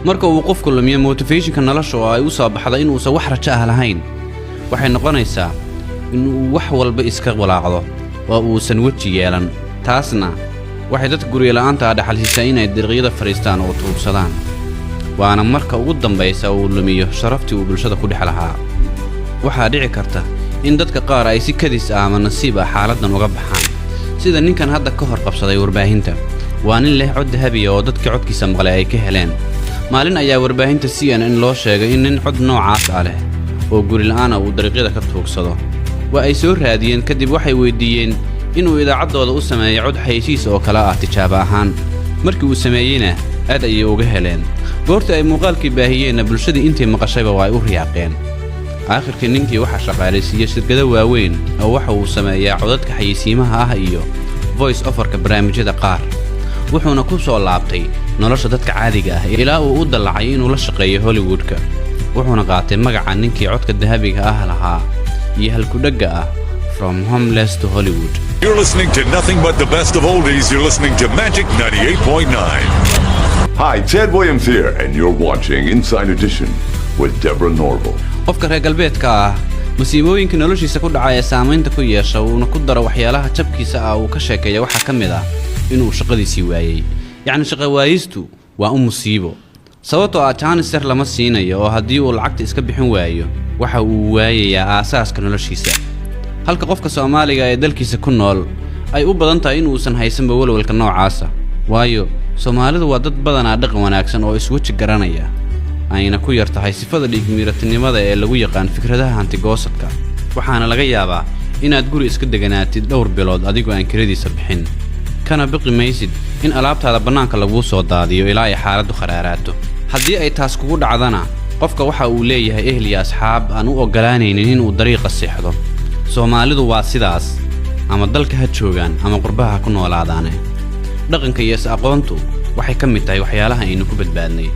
marka uu qofku lumiyo motivationka nolosha oo ay u soo baxdo in uusan wax rajo ah lahayn waxay noqonaysaa inuu wax walba iska walaaqdo oo uusan waji yeelan taasna waxay dadka guriga la'aanta dhaxalsiisaa inay dariiqyada fariistaan oo tuugsadaan waana marka ugu dambaysa uu lumiyo sharaftii uu bulshada ku dhex lahaa waxaa dhici karta in dadka qaar ay si kadis ah ama nasiib ah xaaladdan uga baxaan sida ninkan hadda ka hor qabsaday warbaahinta waa nin leh cod dahabi oo dadka codkiisa maqlay ay ka heleen maalin ayaa warbaahinta CNN loo sheegay in nin cod noocaas ah leh oo guri la'aan uu dariiqyada ka tuugsado waa ay soo raadiyeen kadib waxay weydiiyeen inuu idaacaddooda u sameeyo cod xayeysiis oo kale ah tijaabo ahaan markii uu sameeyeyna aad ayay uga heleen goortii ay muuqaalkii baahiyeenna bulshadii intii maqashayba waa ay u riyaaqeen aakhirkii ninkii waxaa shaqaalaysiiyey shirkado waaweyn oo waxa uu sameeyaa codadka xayeysiimaha ah iyo voice offerka barnaamijyada qaar wuxuuna ku soo laabtay nolosha dadka caadiga ah ilaa uu u dallacay inuu la shaqeeyo Hollywoodka wuxuuna qaatay magaca ninkii codka dahabiga ah lahaa iyo halkudhagga ah From Homeless to Hollywood. You're listening to nothing but the best of oldies. You're listening to Magic 98.9. Hi, Ted Williams here, and you're watching Inside Edition with Deborah Norville. qofka reer galbeedka ah musiibooyinka noloshiisa ku dhacay ee saamaynta ku yeesha uuna ku daro waxyaalaha jabkiisa ah uu ka sheekeeyo waxa ka mid ah inuu shaqadiisii waayay yacni shaqo waayistu waa musiibo sababtoo ah jaanisar lama siinayo oo haddii uu lacagta iska bixin waayo waxa uu waayayaa aasaaska noloshiisa halka qofka Soomaaliga ee dalkiisa ku nool ay u badan tahay in uusan haysanba walwalka noocaasa waayo Soomaalidu waa dad badan dhaqan wanaagsan oo iswaji garanaya ayna ku yartahay sifada dhigmiiratinimada ee lagu yaqaan fikradaha hantigoosadka waxaana laga yaabaa inaad guri iska deganaatid dhowr bilood adigoo aan kiradiisa bixin kana biqi maysid in alaabtaada bannaanka lagu soo daadiyo ilaa ay xaaladdu kharaaraato haddii ay taas kugu dhacdana qofka waxa uu leeyahay ehel iyo asxaab aan u ogolaanaynin inuu dariiqa seexdo Soomaalidu waa sidaas ama dalka ha joogaan ama qurbaha ku noolaadaan dhaqanka iyo aqoontu waxay ka mid tahay waxyaalaha aynu ku badbaadnay